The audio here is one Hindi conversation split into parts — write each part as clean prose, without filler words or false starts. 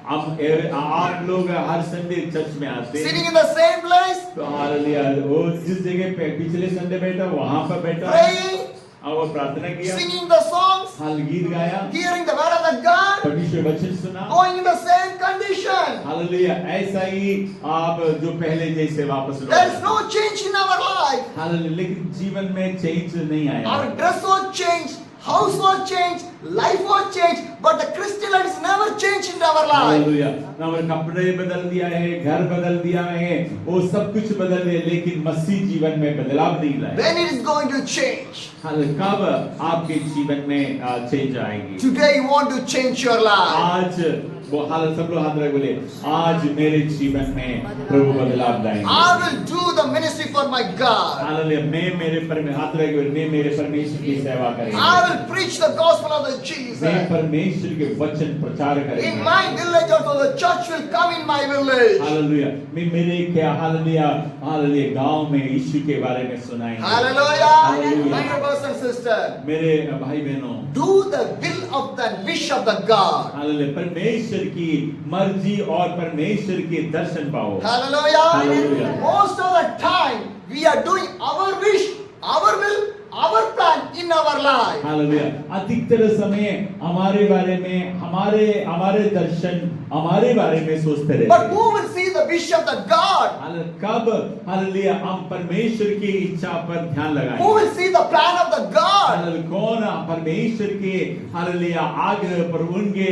आप लोग हर संडे चर्च में आते sitting हैं, in the same place, तो हालेलुया वो जिस जगह पे पिछले संडे बैठा वहां पर बैठा praying, और वो प्रार्थना किया, singing the songs, हाल गीत गाया, hearing the word of the God, परमेश्वर वचन सुना, going in the same condition. Hallelujah ऐसा ही आप जो पहले जैसे वापस लौट There is आए। no change in our life. Hallelujah लेकिन जीवन में चेंज नहीं आया। Our dress was changed, house was changed, life was changed, but the Christian life is never changed in our life. Hallelujah हमारे कपड़े बदल दिया है, घर बदल दिया है, वो सब कुछ बदल दिया, लेकिन मसीह जीवन में बदलाव नहीं लाया। When it is going to change? Hallelujah कब आपके जीवन में चेंज आएगी? Today you want to change your life. आज वो हाल सब लोग हाथ रख बोले, आज मेरे जीवन में प्रभु बदलाव लाएंगे। I will do the ministry for my God. Hallelujah मैं मेरे पर में हाथ रख बोले, मैं मेरे परमेश्वर की सेवा करेंगे। I will preach the gospel of the मैं Jesus. परमेश्वर के वचन प्रचार In करेंगे। my village also the church will come in my village. Hallelujah मैं मेरे क्या हालेलुया हालेलुया गांव में यीशु के बारे में सुनाएंगे। Hallelujah. Hallelujah. My dear brothers and sisters, मेरे भाई बहनों, do the will of the wish of the God. Hallelujah परमेश्वर की मर्जी और परमेश्वर के दर्शन पाओ। Hallelujah. Hallelujah. Most of the time we are doing our wish, our will, our plan in our life. Hallelujah अधिकतर समय हमारे बारे में हमारे दर्शन हमारे बारे में सोचते रहते But हैं। who will see the wish of the God? Hallelujah कब हालेलुया हम परमेश्वर की इच्छा पर ध्यान Who लगाएंगे? will see the plan of the God? Hallelujah कौन परमेश्वर के हालेलुया आग्रह पर उनके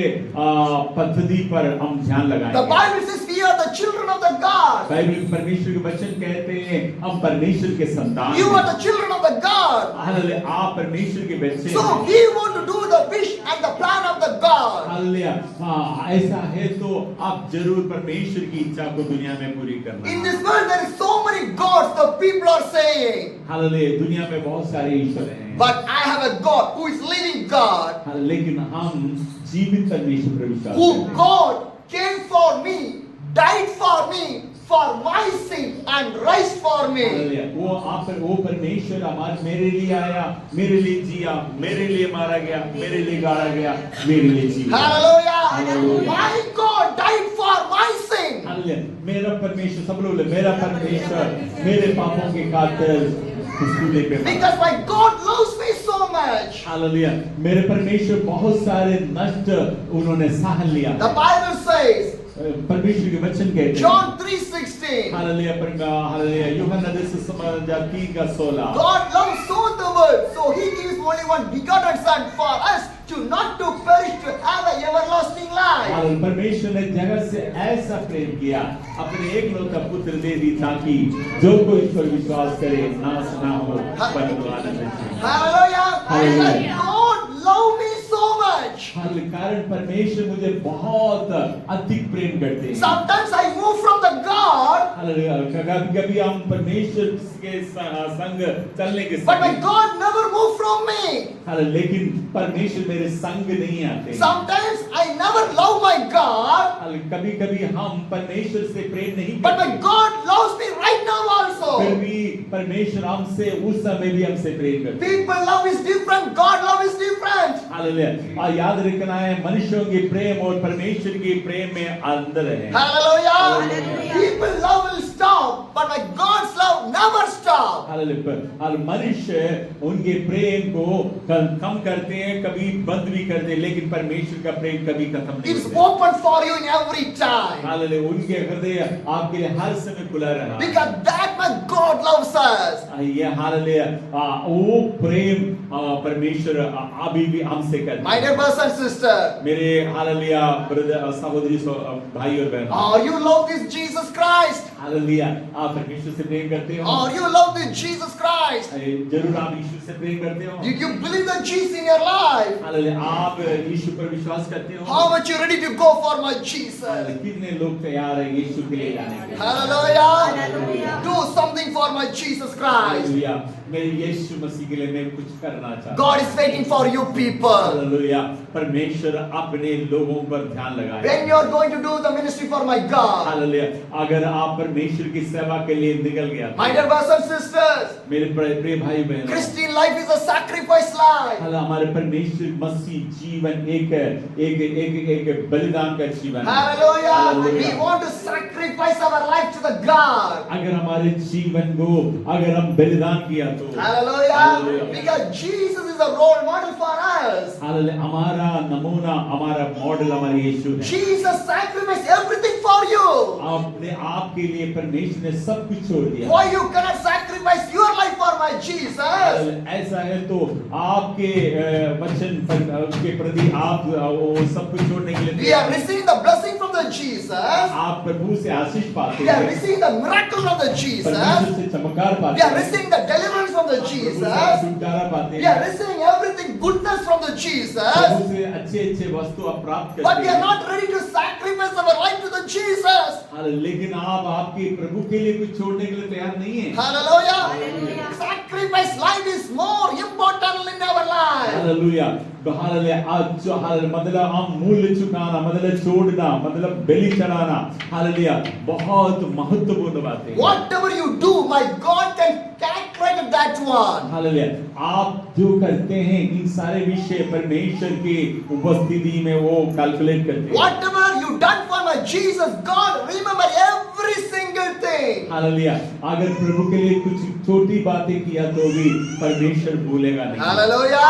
पद्धति पर हम ध्यान The लगाएंगे। Bible says we are the children of the God. Bible परमेश्वर के वचन कहते हैं हम परमेश्वर के संतान You हैं। are the children of the God. Hallelujah आप परमेश्वर के बच्चे So हैं। we want to do the wish and the plan of the God. Hallelujah हाँ ऐसा है तो आप जरूर परमेश्वर की इच्छा को दुनिया में पूरी करना। In this world there is so many gods, the people are saying. Hallelujah दुनिया में बहुत सारे ईश्वर हैं। But I have a God who is living God, हाँ, लेकिन हम जीवित परमेश्वर पर विश्वास who करते हैं। God came for me, died for me, for my sin and rise for me. Hallelujah वो परमेश्वर मेरे लिए आया, मेरे लिए जिया, मेरे लिए मारा गया, मेरे लिए गाड़ा गया, मेरे लिए जीवा। Hallelujah. Hallelujah. My God died for my sin. Hallelujah मेरा परमेश्वर सब लोग मेरा परमेश्वर मेरे पापों के खातिर सूले पे मरा। Because my God loves me so much. Hallelujah मेरे परमेश्वर बहुत सारे नष्ट उन्होंने सह लिया। The Bible says, परमेश्वर के वचन कहते हैं John 3:16, हालेलुया यूहन्ना 10:16 God loves so the world, so He gives only one begotten Son for us to not to perish, to have a everlasting life. Hallelujah परमेश्वर ने जगत से ऐसा प्रेम किया अपने एक लौता पुत्र दे दी ताकि जो कोई इस पर विश्वास करे नाश ना हो परंतु आनंद पाए। Hallelujah. Hallelujah. God loved me so much. Hallelujah कारण परमेश्वर मुझे बहुत अधिक प्रेम करते हैं। Sometimes I move from the God, hallelujah कभी-कभी हम परमेश्वर के संग चलने के but my संग God never moved from me. Hallelujah लेकिन परमेश्वर मेरे संग नहीं आते। Sometimes I never love my God, hallelujah कभी-कभी हम परमेश्वर से प्रेम नहीं but my करते। God loves me right now फिर also. भी परमेश्वर हमसे उस समय भी हमसे प्रेम करते हैं। People love is different, God love is different. Hallelujah और याद रखना है मनुष्यों के प्रेम और परमेश्वर के प्रेम में अंतर है। Hallelujah. Hallelujah. People love will stop, but my God's love never stop. Hallelujah और मनुष्य उनके प्रेम को कम करते हैं कभी बंद भी करते हैं लेकिन परमेश्वर का प्रेम कभी खत्म नहीं It's होता। open for you in every time. Hallelujah उनके हृदय आपके लिए हर समय खुला रहा। Because that much God loves us. ये हालेलुया वो प्रेम परमेश्वर अभी भी हमसे करता My है। dear brothers and sisters, मेरे हालेलुया ब्रदर सहोदरी भाई और बहन or you love this Jesus Christ, hallelujah आप परमेश्वर से प्रेम करते हो or you love this Jesus Christ. जरूर आप यीशु से प्रेम करते हो Did you believe the Jesus in your life? Hallelujah आप यीशु पर विश्वास करते हो How much you ready to go for my Jesus? Hallelujah, कितने लोग तैयार हैं यीशु के लिए जाने के लिए Hallelujah. Do something for my Jesus Christ. Hallelujah मेरे यीशु मसीह के लिए मैं कुछ करना चाहता हूँ। God is waiting for you people. Hallelujah. परमेश्वर अपने लोगों पर ध्यान लगाए। When you are going to do the ministry for my God. Hallelujah. अगर आप परमेश्वर की सेवा के लिए निकल गया, My dear brothers and sisters, मेरे प्रिय भाई बहन, Christian life is a sacrifice life. हमारे परमेश्वर मसीह जीवन एक बलिदान का जीवन है। Hallelujah. We want to sacrifice our life to the God. अगर हमारे जीवन को अगर हम बलिदान किया तो Hallelujah. Because Jesus is a role model for us. Hallelujah. हमारा नमूना, हमारा मॉडल हमारे यीशु है। Jesus sacrificed everything for you. अपने आप के लिए परमेश्वर ने सब कुछ छोड़ दिया। Why you cannot sacrifice your life for my Jesus? ऐसा है तो आपके वचन के प्रति आप वो सब कुछ छोड़ने के लिए We are receiving the blessing from the Jesus. आप प्रभु से आशीष पाते We are हैं, receiving the miracle from the Jesus. परमेश्वर से चमत्कार We पाते are हैं, receiving the deliverance from the प्रभु से Jesus. छुटकारा पाते We हैं, are receiving everything goodness from the Jesus. प्रभु से अच्छे वस्तु आप प्राप्त But करते we are हैं। not ready to sacrifice our life to the Jesus. लेकिन आप आपके प्रभु के लिए कुछ छोड़ने के लिए तैयार नहीं है। Hallelujah. Sacrifice life is more important in our life. Hallelujah. Hallelujah. आज जो मतलब हम मूल्य चुकाना, मतलब छोड़ना, मतलब बलि चढ़ाना, हालेलुया, बहुत महत्वपूर्ण बात है। Whatever you do, my God can calculate that one. Hallelujah. आप जो करते हैं इन सारे विषय परमेश्वर की उपस्थिति में वो कैलकुलेट करते हैं। Whatever you done for my Jesus, God remember every single thing. Hallelujah. अगर प्रभु के लिए कुछ छोटी बातें किया तो भी परमेश्वर भूलेगा नहीं। Hallelujah.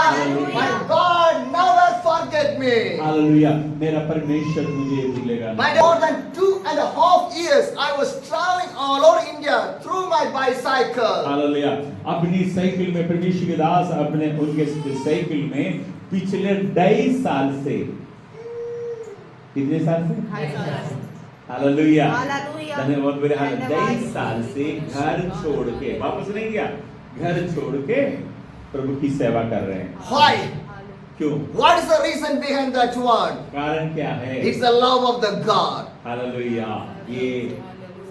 My God never forget me. Hallelujah. मेरा परमेश्वर मुझे भूलेगा My नहीं। more than 2.5 years, I was traveling all over India through my bicycle. Hallelujah. अपनी साइकिल में परमेश्वर के दास अपने उनके साइकिल में पिछले 2.5 साल से, कितने साल से? हालेलुया। धन्यवाद। मेरे हाल 2.5 साल से घर छोड़ के वापस नहीं गया, घर छोड़ के प्रभु की सेवा कर रहे हैं। Why? क्यों? What is the reason behind that one? कारण क्या है? It's the love of the God. Hallelujah. ये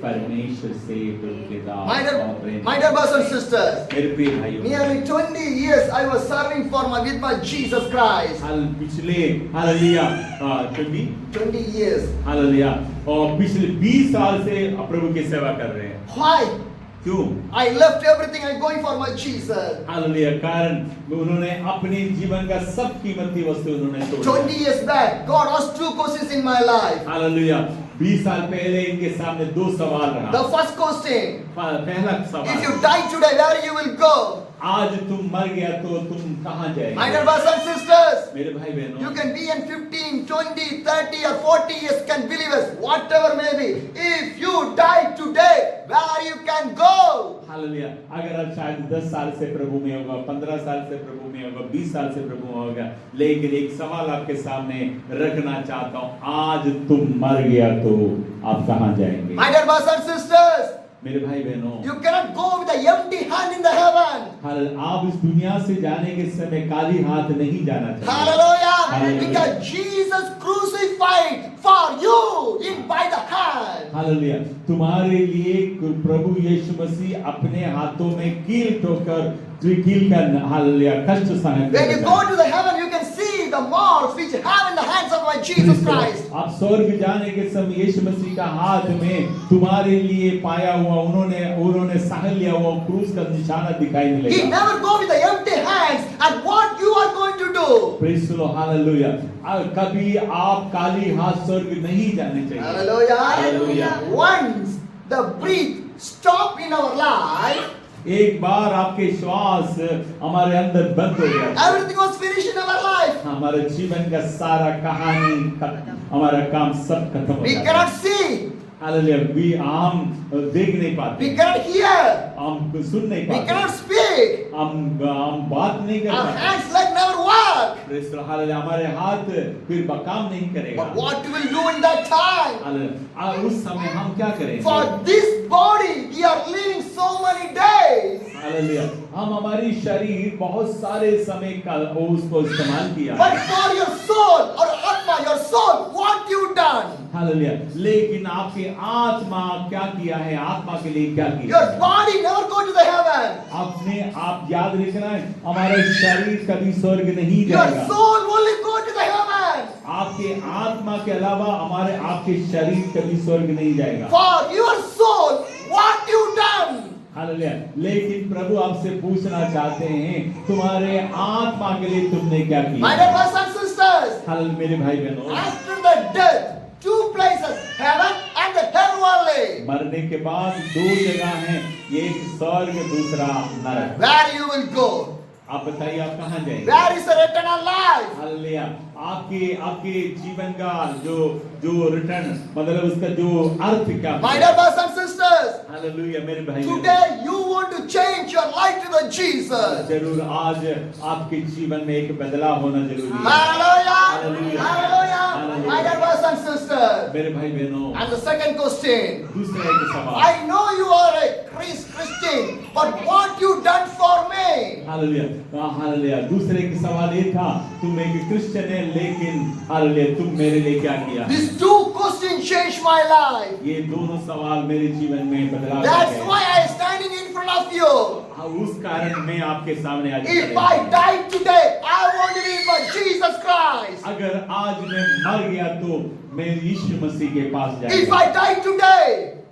परमेश्वर से प्रभु के दास My और प्रेम। dear brothers and sisters, मेरे प्रिय भाइयों, nearly 20 years I was serving with my Jesus Christ. पिछले हालेलुया 20 years. हालेलुया और पिछले 20 साल से प्रभु की सेवा कर रहे हैं। Why? क्यों? I left everything and going for my Jesus. Hallelujah. कारण उन्होंने अपने जीवन का सब कीमती वस्तु उन्होंने छोड़ 20 years back, God asked 2 questions in my life. Hallelujah. 20 साल पहले इनके सामने 2 सवाल रहा। The first question, पहला सवाल, if you die today, where you will go? आज तुम मर गया तो तुम कहाँ My dear जाएंगे? brothers and sisters, मेरे भाई you बहनों, can be in 15, 20, 30 or 40 years, can believe us, whatever may be. If you die today, where you can go? Hallelujah. अगर आप शायद 10 साल से प्रभु में होगा, 15 साल से प्रभु में होगा, 20 साल से प्रभु में होगा, लेकिन एक सवाल आपके सामने रखना चाहता हूँ, आज तुम मर गया तो आप कहाँ जाएंगे? My dear brothers and sisters, मेरे भाई बहनों, you cannot go with an empty hand in the heaven. आप इस दुनिया से जाने के समय खाली हाथ नहीं जाना चाहिए। Hallelujah. Hallelujah. Because Jesus crucified for you in by the hand. Hallelujah. तुम्हारे लिए प्रभु यीशु मसीह अपने हाथों में कील ठोकर कील का हालेलुया कष्ट सहन When you करता go है। to the heaven, you can see the marks which you have in the hands of my Jesus Christ. आप स्वर्ग जाने के समय यीशु मसीह का हाथ में तुम्हारे लिए पाया हुआ उन्होंने सहन लिया हुआ क्रूस का निशाना दिखाई He मिलेगा। never go with the empty hands. And what you are going to do? Praise the Lord. Hallelujah. कभी आप खाली हाथ स्वर्ग नहीं जाने चाहिए। Hallelujah. Hallelujah. Once the breath stop in our life, एक बार आपके श्वास हमारे अंदर बंद हो गया, everything was finished in our life. हमारे जीवन का सारा कहानी हमारा काम सब खत्म हो We जाता है। cannot see. हालेलुया। हम देख नहीं पाते, We cannot hear. हम सुन नहीं We पाते, cannot speak. हम बात नहीं कर Our पाते। hands like never work. Praise the Lord. Hallelujah. हमारे हाथ फिर काम नहीं करेगा। But what we will do in that time? Hallelujah. उस समय हम क्या करेंगे? For this body, we are living so many days. Hallelujah. हम हमारी शरीर बहुत सारे समय का उसको इस्तेमाल किया। But for your soul or atma, your soul, what you done? Hallelujah. लेकिन आपकी आत्मा क्या किया है? आत्मा के लिए क्या किया? Your body never go to the heaven. आपने आप याद रखना है, हमारा शरीर कभी स्वर्ग नहीं Your जाएगा। soul only go to the heaven. आपके आत्मा के अलावा हमारे आपके शरीर कभी स्वर्ग नहीं जाएगा। For your soul, what you done? Hallelujah. लेकिन प्रभु आपसे पूछना चाहते हैं, तुम्हारे आत्मा के लिए तुमने क्या My किया? dear brothers and sisters, hallelujah मेरे भाई बहनों, after the death, two places, heaven and the hell only. मरने के बाद दो जगह हैं, एक स्वर्ग दूसरा नरक। Where you will go? आप बताइए आप कहाँ जाएंगे? Where is the eternal life? Hallelujah. आपके आपके जीवन का जो जो रिटर्न मतलब उसका जो अर्थ क्या My dear brothers and sisters, hallelujah मेरे भाई बहनों, today you want to change your life to the Jesus. जरूर आज आपके जीवन में एक बदलाव होना जरूरी है। Hallelujah! Hallelujah. Hallelujah! Hallelujah. My dear brothers and sisters. मेरे भाई बहनों, And the second question. दूसरा एक सवाल। I know you are a Christian, but what you done for me? Hallelujah. Hallelujah. दूसरे के सवाल ये था, तुम एक क्रिश्चियन है लेकिन हालेलुया तुम मेरे लिए क्या किया? These two questions changed my life. ये दोनों सवाल मेरे जीवन में बदलाव That's लाए। why I am standing in front of you. उस कारण मैं आपके सामने आज If खड़ा I हूं। die today, I want to live for Jesus Christ. अगर आज मैं मर गया तो मैं यीशु मसीह के पास If जाऊंगा। I die today,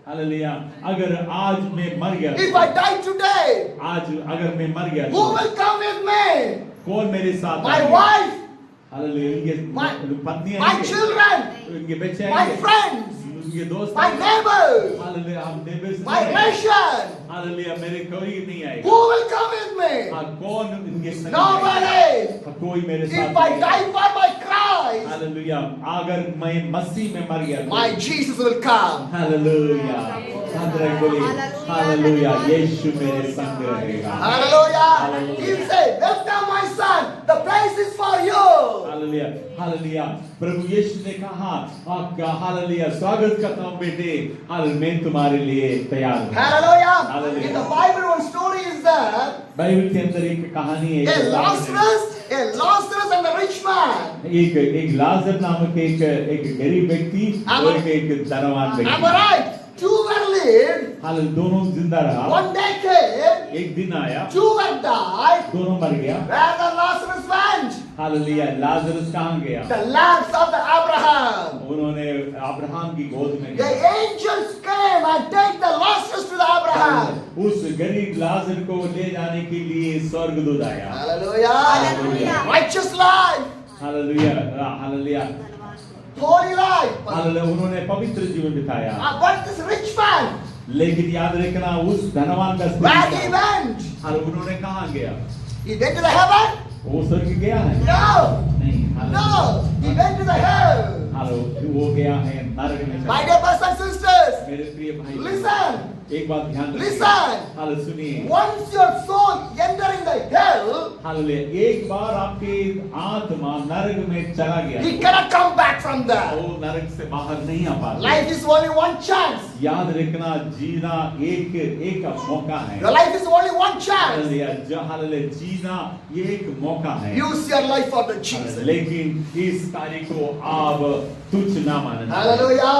hallelujah. अगर आज मैं मर गया if I die today, आज अगर मैं मर गया who तो will come with me? कौन मेरे साथ My आएंगे? wife, hallelujah. इनके My- पत्नी my आएंगे, children, इनके बच्चे my आएंगे, friends, उनके दोस्त my आएंगे। neighbors, hallelujah. हम neighbors my नहीं आएंगे। nation. हालेलुया। मेरे कोई नहीं आएगा। Who will come with me? हाँ, कौन इनके संग Nobody. आएगा? हाँ, कोई मेरे साथ If I नहीं die आएगा। for my Christ, hallelujah. अगर मैं मसीह में मर गया तो my Jesus will come. Hallelujah. हाथ बोलिए हालेलुया। यीशु मेरे संग रहेगा। Hallelujah. Hallelujah. He said, welcome my son. The place is for you. Hallelujah. Hallelujah. प्रभु यीशु ने कहा आपका हालेलुया स्वागत करता हूं बेटे, हाल मैं तुम्हारे लिए तैयार हूं। Hallelujah. Hallelujah. In the Bible, one story is there. Bible के अंदर एक कहानी है, A Lazarus and a rich man. एक लाजर नामक एक गरीब व्यक्ति और एक धनवान Am I व्यक्ति। right? Two were lived. हाल दोनों जिंदा रहा। One day came. एक दिन आया, Two were died. दोनों मर गया। Where the Lazarus went? Hallelujah. Lazarus कहाँ गया? The lands of the Abraham. उन्होंने अब्राहम की गोद में The angels came and take the Lazarus to the Abraham. उस गरीब लाजर को ले जाने के लिए स्वर्गदूत आया। Hallelujah. Hallelujah. Righteous life. Hallelujah. Hallelujah. Holy life. Hallelujah. उन्होंने पवित्र जीवन बिताया। But this rich man, लेकिन याद रखना उस धनवान का where he स्थिति went? हाल उन्होंने कहाँ गया? He went to the heaven? वो स्वर्ग गया है? No. नहीं। No. He went to the hell. हालो वो गया है नरक में। My dear brothers and sisters, मेरे प्रिय भाई listen. एक बात ध्यान रखिए। Listen. हालो सुनिए। Once your soul entering the hell, hallelujah. एक बार आपकी आत्मा नरक में चला गया he cannot come back from there. वो नरक से बाहर नहीं आ पाता। Life is only one chance. याद रखना जीना एक मौका है। Your life is only one chance. Hallelujah. जीना ये एक मौका है। Use your life for the Jesus. लेकिन इस कार्य को आप तुच्छ ना मानना। Hallelujah.